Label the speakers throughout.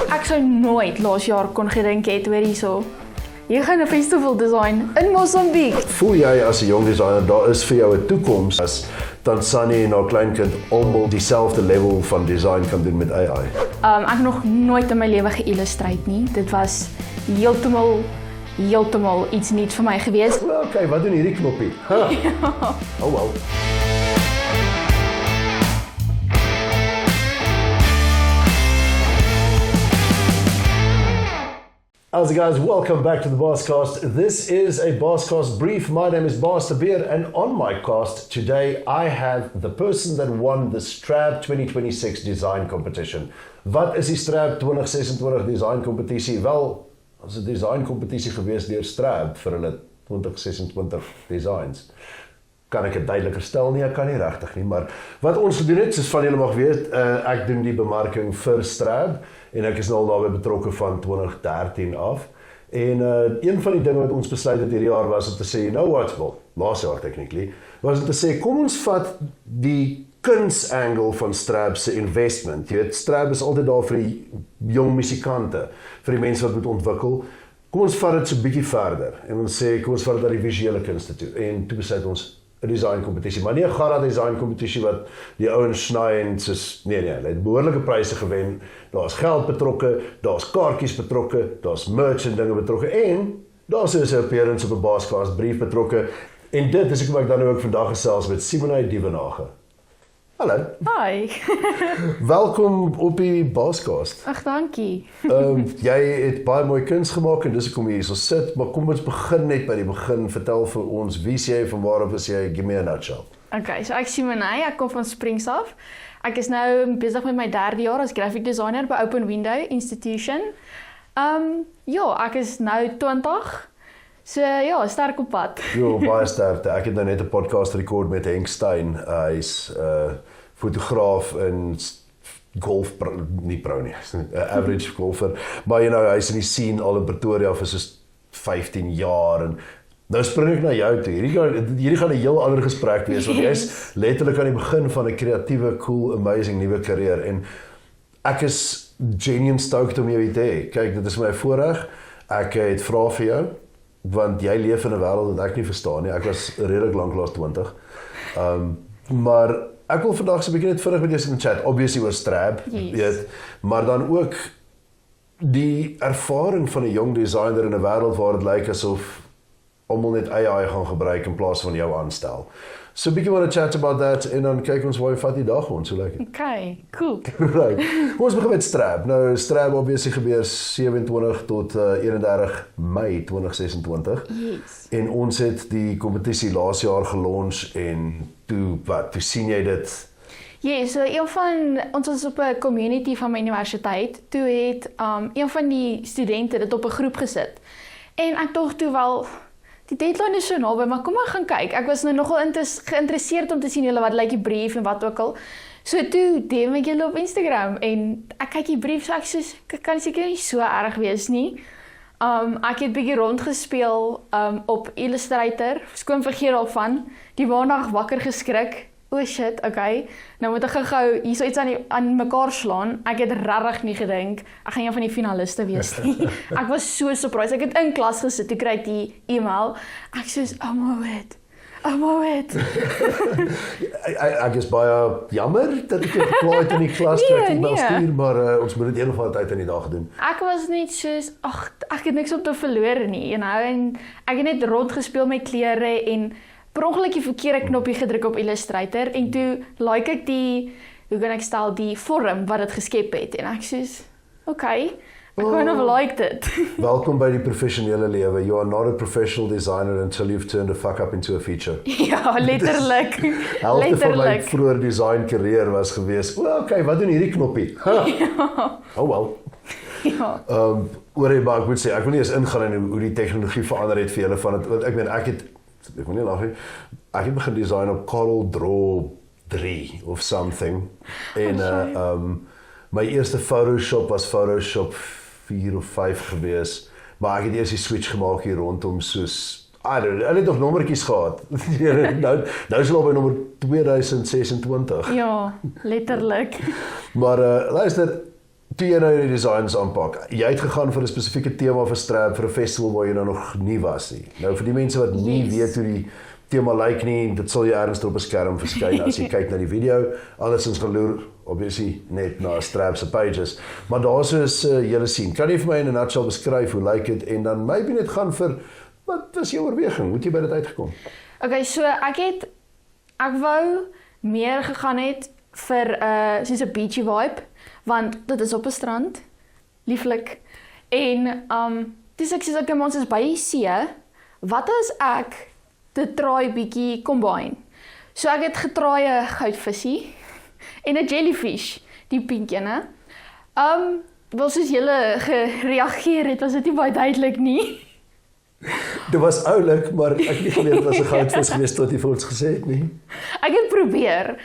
Speaker 1: Ek sou nooit laas jaar kon gedink het hoor hierso. Jy gaan 'n festival design in Mosambik.
Speaker 2: Voel jy as 'n jong designer, daar is vir jou 'n toekoms as Tanzania en haar kleinkind almal dieselfde level van design kan doen met AI?
Speaker 1: Ek het nog nooit in my lewe geïllustreer nie. Dit was heeltemal iets nuuts vir my gewees.
Speaker 2: Okay, wat doen hierdie knoppie? Huh.
Speaker 1: Ja.
Speaker 2: Oh well. How's it guys? Welcome back to the Bosscast. This is a Bosscast brief. My name is Bas de Beer, and on my cast today I have the person that won the Strab 2026 design competition. Wat is die Strab 2026 design kompetisie? Wel, as 'n design kompetisie gewees deur Strab vir hulle 2026 designs. Kan ek dit duideliker stel? Nee, ek kan nie regtig nie, maar wat ons gedoen het, soos van julle mag weet, ek doen die bemarking vir Strab en ek is nou al daarbey betrokke van 2013 af. En een van die dinge wat ons besluit het hierdie jaar was om te sê, you know what, well, laas jaar technically, was om te sê, kom ons vat die kunsangle van Strab se investment. Jy weet, Strab is altyd daar vir die jong musikante, vir die mense wat moet ontwikkel. Kom ons vat dit so 'n bietjie verder en ons sê, kom ons vat dit na die visuele kunste toe. En toe besluit ons 'n design kompetisie, maar nie 'n gara design kompetisie wat die ouens sny en soos nee, hulle het behoorlike pryse gewen. Daar's geld betrokke, daar's kaartjies betrokke, daar's merch en dinge betrokke en daar's 'n appearance op 'n Bosscast brief betrokke. En dit is hoekom ek dan ook vandag gesels met Simone Dievenage. Hallo.
Speaker 1: Hi.
Speaker 2: Welkom op die Bosscast.
Speaker 1: Ag, dankie.
Speaker 2: Jy het baie mooi kuns gemaak en dis hoekom jy hier so sit, maar kom ons begin net by die begin. Vertel vir ons, wie is jy, van waar af is jy? Give me a nutshell.
Speaker 1: Okay, so ek is Simone, ek kom van Springs af. Ek is nou besig met my 3de jaar as graphic designer by Open Window Institution. Ja, ek is nou 20. So ja, sterk op pad.
Speaker 2: Jo, baie sterkte. Ek het nou net 'n podcast rekord met Henk Stein. Hy's fotograaf en golf, nie pro nie, average golfer. Maar you know, hy's in die scene al in Pretoria vir soos 15 jaar en nou spring ek na jou toe. Hierdie gaan 'n heel ander gesprek wees, want jy's letterlik aan die begin van 'n kreatiewe, cool, amazing nuwe karier en ek is genuine stoked om jou te hê. Kyk, dit is my voorreg. Ek het vrae vir jou, want jy leef in 'n wêreld wat ek nie verstaan nie. Ek was redelik lanklaas 20. Maar ek wil vandag so 'n bietjie net vinnig met jou chat, obviously oor Strab, weet, maar dan ook die ervaring van 'n jong designer in 'n wêreld waar dit lyk asof almal net AI gaan gebruik in plaas van jou aanstel. So 'n bietjie want to chat about that en dan kyk ons waar jy vat die dag ons, so lekker.
Speaker 1: Okay, cool.
Speaker 2: Right. Ons begin met Strab. Nou Strab obviously gebeur 27 tot 31 Mei 2026.
Speaker 1: Yes.
Speaker 2: En ons het die kompetisie laas jaar gelons en toe sien jy dit?
Speaker 1: Ja, so ons was op 'n community van my universiteit. Toe het een van die studente dit op 'n groep gesit. En ek dink toe wel die deadline is so naby, maar kom maar gaan kyk. Ek was nou nogal geïnteresseerd om te sien julle wat lyk die brief en wat ook al. So toe DM ek julle op Instagram en ek kyk die brief, so ek soos, kan seker nie so erg wees nie. Ek het bietjie rondgespeel op Illustrator, skoon vergeet daarvan. Die maandag wakker geskrik. Oh shit, okay. Nou moet ek gou hier so iets aan mekaar slaan. Ek het regtig nie gedink ek gaan een van die finaliste wees nie. Ek was so surprised. Ek het in klas gesit, toe kry ek die e-mail. Ek soos, oh my word. Ek
Speaker 2: is baie jammer dat ek het geplaai het in die klas toe ek die stuur, maar ons moet dit een of ander tyd in die dag doen.
Speaker 1: Ek was net soos, ek het niks om te verloor nie, en ek het net rondgespeel met kleure en per ongeluk die verkeerde knoppie gedruk op Illustrator en toe like ek die vorm wat dit geskep het en ek soos, okay, ek kind of liked it.
Speaker 2: Welkom by die professionele lewe. You are not a professional designer until you've turned a fuck up into a feature.
Speaker 1: Ja, letterlik.
Speaker 2: Helfte van my vroeër design carrière was gewees, okay, wat doen hierdie knoppie? Ja. Oh well.
Speaker 1: Ja.
Speaker 2: Maar ek moet sê, ek wil nie eens ingaan in hoe die tegnologie verander het vir julle van het, want ek meen, ek wil nie lag nie, ek het begin design op Corel Draw 3 of something, en my eerste Photoshop was Photoshop 4 of 5 gewees, maar ek het eers die switch gemaak hier rondom soos, hulle het nog nommertjies gehad, nou is hulle al by nommer 2026.
Speaker 1: Ja, letterlik.
Speaker 2: Maar luister, toe jy nou die designs aanpak, jy het gegaan vir 'n spesifieke tema vir Strap, vir 'n festival waar jy nou nog nie was nie. Nou vir die mense wat nie weet hoe die tema lyk nie, dit sal jy ergens op 'n skerm verskyn as jy kyk na die video. Andersins geloer, obviously, net na Strap se pages. Maar daar is julle sien. Kan jy vir my in 'n nutshell beskryf hoe lyk dit en dan maybe net gaan vir wat was jou oorweging? Hoe het jy by dit uitgekom?
Speaker 1: Okay, so ek wou meer gegaan het vir soos 'n beachy vibe, want dit is op 'n strand, lieflik. En dis ek sê ons is by die see. Wat as ek dit traai bietjie combine? So ek het getraai 'n goudvisie en 'n jellyfish, die pink ene. Wel soos julle gereageer het, was dit nie baie duidelik nie.
Speaker 2: Dit was oulik, maar ek het nie geweet dit was 'n goudvis gewees tot jy vir ons gesê het nie.
Speaker 1: Ek het probeer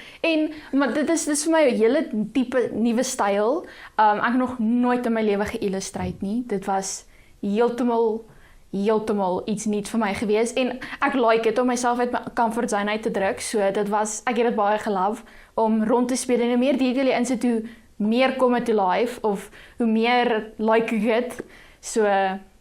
Speaker 1: maar dit is vir my 'n hele tipe nuwe styl. Ek het nog nooit in my lewe geillustreer nie. Dit was heeltemal iets nuuts vir my gewees en ek like dit om myself uit my comfort zone uit te druk. So ek het dit baie gelove om rond te speel en hoe meer detail jy insit, hoe meer kom het to life of hoe meer like ek dit. So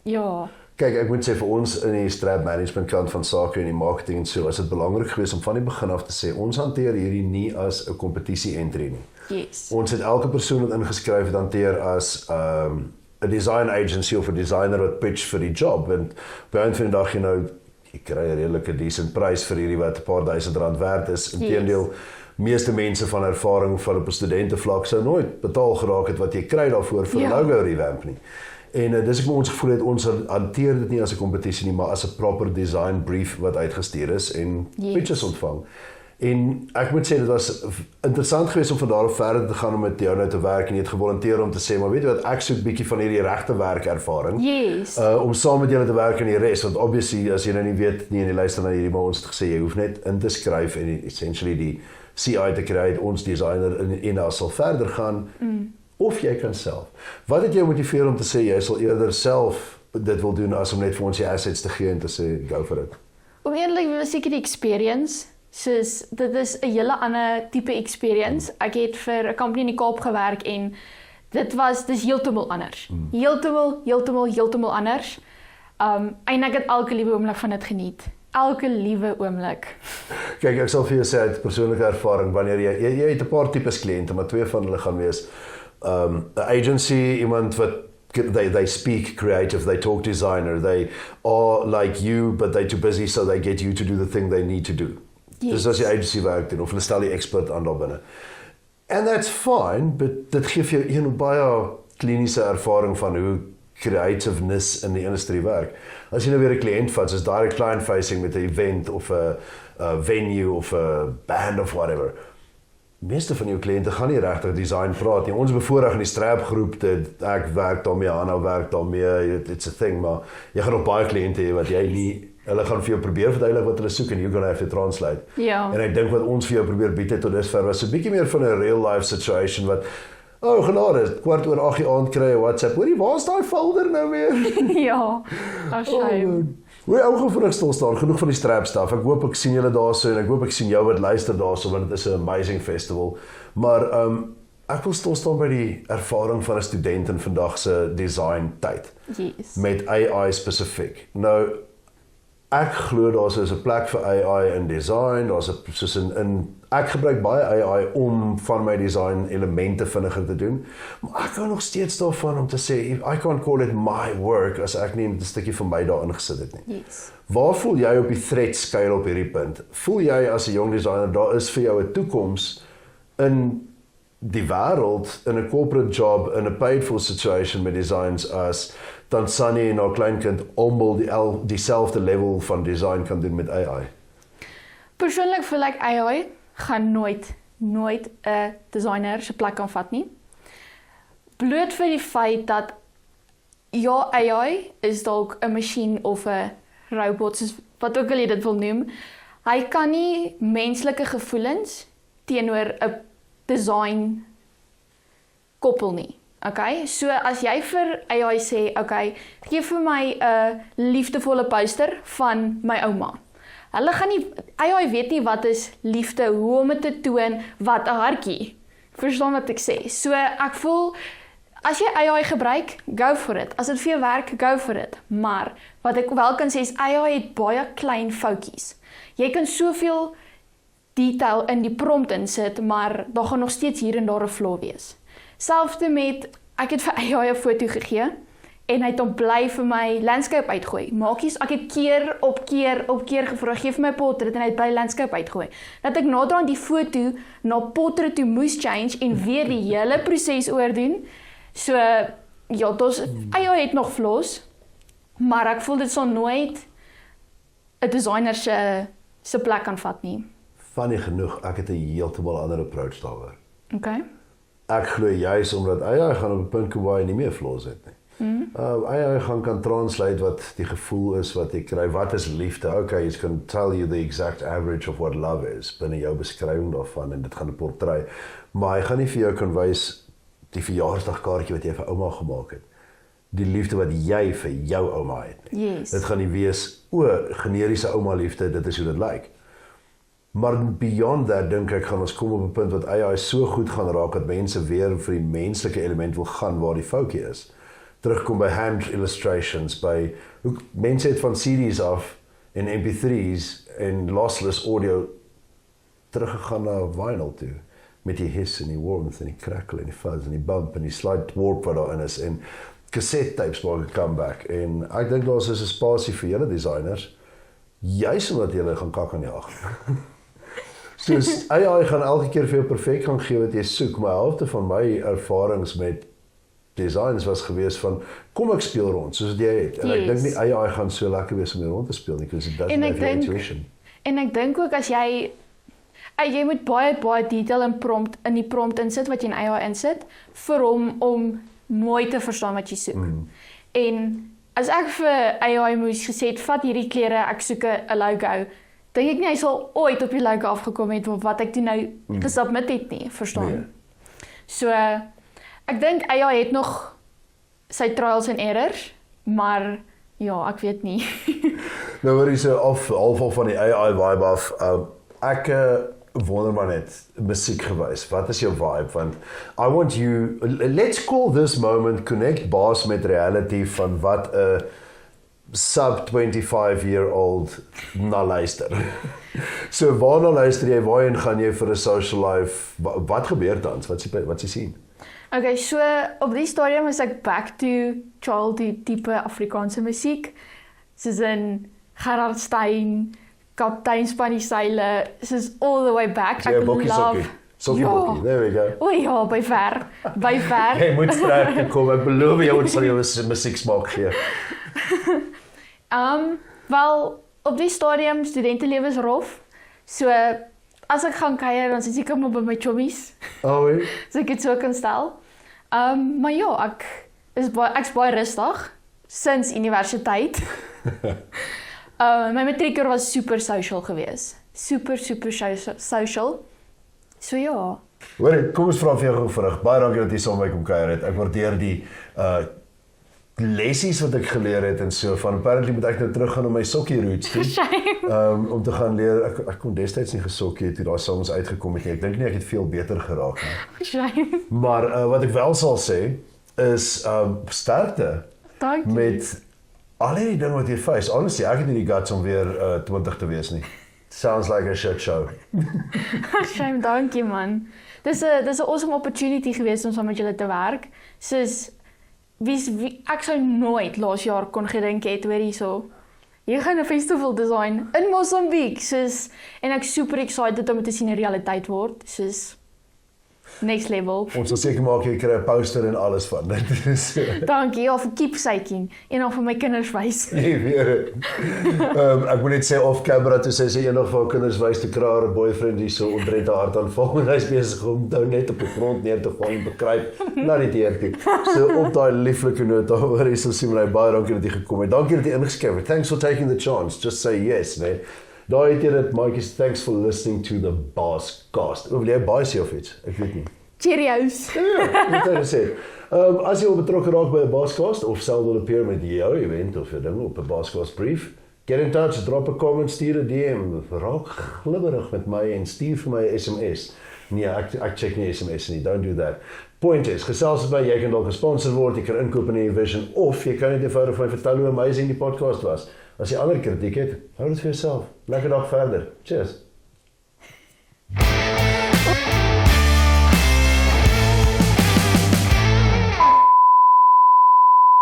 Speaker 1: ja.
Speaker 2: Kyk, ek moet sê vir ons in die Strap management kant van sake en die marketing en so, is dit belangrik geweest om van die begin af te sê, ons hanteer hierdie nie as 'n kompetisie entry nie.
Speaker 1: Yes.
Speaker 2: Ons het elke persoon wat ingeskryf het hanteer as 'n design agency of 'n designer wat pitch vir die job. En op die einde van die dag, jy kry 'n redelike decent prys vir hierdie wat 'n paar duisend rand werd is. Inteendeel, meeste mense van ervaring van op 'n studentevlak sou nooit betaal geraak het wat jy kry daarvoor vir 'n logo revamp nie. En dis ek ons gevoel het, ons hanteer dit nie as 'n kompetisie nie, maar as 'n proper design brief wat uitgestuur is en pitches ontvang. En ek moet sê, dit was interessant geweest om van daar af verder te gaan om met jou nou te werk en jy het gevolunteer om te sê, maar weet jy wat, ek soek bietjie van hierdie regte werkervaring.
Speaker 1: Yes.
Speaker 2: Om saam met julle te werk in die res, want obviously, as jy nou nie weet nie en jy luister na hierdie, maar ons het gesê, jy hoef net in te skryf en essentially die CI te kry, ons designer en daar sal verder gaan, of jy kan self. Wat het jou motiveer om te sê, jy sal eerder self dit wil doen, as om net vir ons die assets te gee en te sê, go for it?
Speaker 1: Om eerlik was seker die experience, soos dit is 'n hele ander tipe experience. Ek het vir 'n company in die Kaap gewerk en dis heeltemal anders. Heeltemal anders. En ek het elke liewe oomblik van dit geniet. Elke liewe oomblik.
Speaker 2: Kyk, ek sal vir jou sê uit persoonlike ervaring, wanneer jy het 'n paar tipes kliënte, maar twee van hulle gaan wees 'n agency, iemand wat they speak creative, they talk designer, they are like you, but they're too busy, so they get you to do the thing they need to do. Yes. Dus as jy agency werk doen, of hulle stel die expert aan daar binne. And that's fine, but dit gee vir jou 'n baie kliniese ervaring van hoe creativeness in die industrie werk. As jy nou weer 'n kliënt vat, soos direct client facing met 'n event of 'n venue of 'n band of whatever, meeste van jou kliënte gaan nie regtig design praat nie. Ons bevoorreg in die Strap groep, ek werk daarmee, Anna werk daarmee, it's a thing, maar jy gaan nog baie kliënte hê wat jy nie, hulle gaan vir jou probeer verduidelik wat hulle soek en you're gonna have to translate.
Speaker 1: Ja.
Speaker 2: En ek dink wat ons vir jou probeer bied het tot dusver was 'n bietjie meer van 'n real life situation wat, genade, 8:15 die aand kry 'n WhatsApp, hoorie, waar's daai folder nou weer?
Speaker 1: Ja, shame.
Speaker 2: Hoe ou vinnig stil staan, genoeg van die Strap stuff. Ek hoop ek sien julle daarso en ek hoop ek sien jou wat luister daarso, want dit is 'n amazing festival. Maar ek wil stil staan by die ervaring van 'n student in vandag se design tyd.
Speaker 1: Yes.
Speaker 2: Met AI spesifiek. Nou, ek glo daar is 'n plek vir AI in design, ek gebruik baie AI om van my design elemente vinniger te doen, maar ek hou nog steeds daarvan om te sê, I can't call it my work as ek nie 'n stukkie van my daarin gesit het nie.
Speaker 1: Yes.
Speaker 2: Waar voel jy op die threat scale op hierdie punt? Voel jy as 'n jong designer, daar is vir jou 'n toekoms in die wêreld, in 'n corporate job, in 'n paid for situation met designs as dan Sunny en haar kleinkind almal dieselfde level van design kan doen met AI?
Speaker 1: Persoonlik voel ek AI gaan nooit 'n designer se plek kan vat nie. Bloot vir die feit dat ja, AI is dalk 'n masjien of 'n robot, soos wat ook al jy dit wil noem. Hy kan nie menslike gevoelens teenoor 'n design koppel nie. Okay? So as jy vir AI sê, okay, gee vir my 'n liefdevolle poster van my ouma. Hulle gaan nie, AI weet nie wat is liefde, hoe om dit te toon, wat 'n hartjie. Verstaan wat ek sê? So ek voel as jy AI gebruik, go for it. As dit vir jou werk, go for it. Maar wat ek wel kan sê is AI het baie klein foutjies. Jy kan soveel detail in die prompt insit, maar daar gaan nog steeds hier en daar 'n flaw wees. Selfs met ek het vir AI 'n foto gegee en hy het hom bly vir my landscape uitgooi. Maakies, ek het keer op keer gevra, gee vir my portret en hy het bly landscape uitgooi. Dat ek naderhand die foto na portrait toe moes change en weer die hele proses oordoen. So ja, AI het nog flaws, maar ek voel dit sal nooit 'n designer se plek kan vat nie.
Speaker 2: Funny genoeg, ek het 'n heeltemal ander approach daaroor.
Speaker 1: Okay.
Speaker 2: Ek glo juis omdat AI gaan op 'n punt kom waar hy nie meer flaws het nie. AI kan translate wat die gevoel is wat jy kry. Wat is liefde? Okay, it's going to tell you the exact average of what love is binne jou beskrywing daarvan en dit gaan 'n portret. Maar hy gaan nie vir jou kan wys die verjaarsdagkaartjie wat jy vir ouma gemaak het. Die liefde wat jy vir jou ouma het nie.
Speaker 1: Yes.
Speaker 2: Dit gaan nie wees, generiese ouma liefde, dit is hoe dit lyk. Maar beyond that, dink ek, gaan ons kom op 'n punt wat AI so goed gaan raak, dat mense weer vir die menslike element wil gaan waar die foutjie is. Terugkom by hand illustrations, by, mense het van CD's af, en MP3's, en lossless audio, teruggegaan na vinyl toe, met die hiss en die warmth, en die crackle, en die fuzz, en die bump, en die slight warp wat daarin is, en cassette tapes maak 'n comeback, en ek dink daar is 'n spasie vir julle designers, juis omdat julle gaan kak aan jag. Soos AI gaan elke keer vir jou perfek gaan gee wat jy soek, maar helfte van my ervarings met designs was gewees van, kom ek speel rond, soos jy het, en ek dink nie AI gaan so lekker wees om mee rond te speel nie, because it doesn't have your intuition.
Speaker 1: En ek dink ook as jy moet baie detail in die prompt insit, wat jy in AI insit, vir hom om mooi te verstaan wat jy soek. En as ek vir AI moes gesê het, vat hierdie klere, ek soek 'n logo, dink ek nie hy sal ooit op die logo afgekom het of wat ek toe nou gesubmit het nie, verstaan? Nee. So, ek dink AI het nog sy trials and errors, maar ja, ek weet nie.
Speaker 2: Nou hoor jy so half van die AI vibe af, ek wonder maar net, musiek gewys, wat is jou vibe? Want I want you, let's call this moment connect Baas met reality van wat 'n sub 25-year-old na luister. So waarna luister jy, waarheen gaan jy vir 'n social life, wat gebeur tans, wat jy sien?
Speaker 1: Okay, so op die stadium is ek back to childhood tipe Afrikaanse musiek, soos in Gerard Stein, Kaptein Spannie Seile, soos all the way back.
Speaker 2: Ek love Sokkie bokkie, there we go.
Speaker 1: O ja, by ver.
Speaker 2: Jy moet sterk kom, ek beloof jy ons sal jou musiek smaak gee.
Speaker 1: Wel, op die stadium, studentelewe is rof, so as ek gaan kuier, dan sit ek maar by my chommies.
Speaker 2: Oh,
Speaker 1: so ek het so kan stel. Maar ja, ek's baie rustig, sinds universiteit. My matriekjaar was super social gewees. Super social. So ja.
Speaker 2: Hoor, kom ons vra vir jou gevraag. Baie dankie dat jy saam met my kom kuier het. Ek waardeer die lessies wat ek geleer het en so van apparently moet ek nou teruggaan om my sokkie roots toe. Om te gaan leer. Ek kon destyds nie gesokkie toe daai songs uitgekom het nie. Ek dink nie ek het veel beter geraak nie.
Speaker 1: Shame.
Speaker 2: Maar wat ek wel sal sê is sterkte.
Speaker 1: Dankie.
Speaker 2: Met al die dinge wat jy face. Honestly, ek het nie die guts om weer 20 te wees nie. Sounds like a shit show.
Speaker 1: Shame, dankie man. Dis 'n awesome opportunity geweest om saam met julle te werk. Soos ek sou nooit laas jaar kon gedink het hoor hierso. Jy gaan 'n festival design in Mosambik, soos en ek super excited om dit te sien in realiteit word, soos next level.
Speaker 2: Ons sal seker maak jy kry 'n poster en alles van dit.
Speaker 1: Dankie, ja, vir keepsaking en dan vir my kinders wys.
Speaker 2: Jy weet. Ek moet net sê off camera toe sê sy eendag vir haar kinders wys te kraar 'n boyfriend hier so omtrent haar hartaanval en hy's besig om nou net op die grond neer te val en bekruip na die deur toe. So op daai lieflike noot daar is ons sien baie dankie dat jy gekom het. Dankie dat jy ingeskryf het. Thanks for taking the chance. Just say yes, nee. Daai het jy dit, Mike's, thanks for listening to the Baascast. Wil jy baie sê of iets? Ek weet nie.
Speaker 1: Cheerios.
Speaker 2: Ja, wat jy sê. As jy betrokke raak by 'n Baascast of self wil appear met jou event of 'n ding op 'n Baascast brief, get in touch, drop 'n comment, stuur 'n DM, raak glibberig met my en stuur vir my 'n SMS. Nee, ek check nie SMS nie. Don't do that. Point is, gesels met my, jy kan dalk gesponsor word, jy kan inkoop in die Vision, of jy kan net eenvoudig vir my vertel hoe amazing die podcast was. As jy ander kritiek het, hou dit vir jouself. Lekker dag verder. Cheers.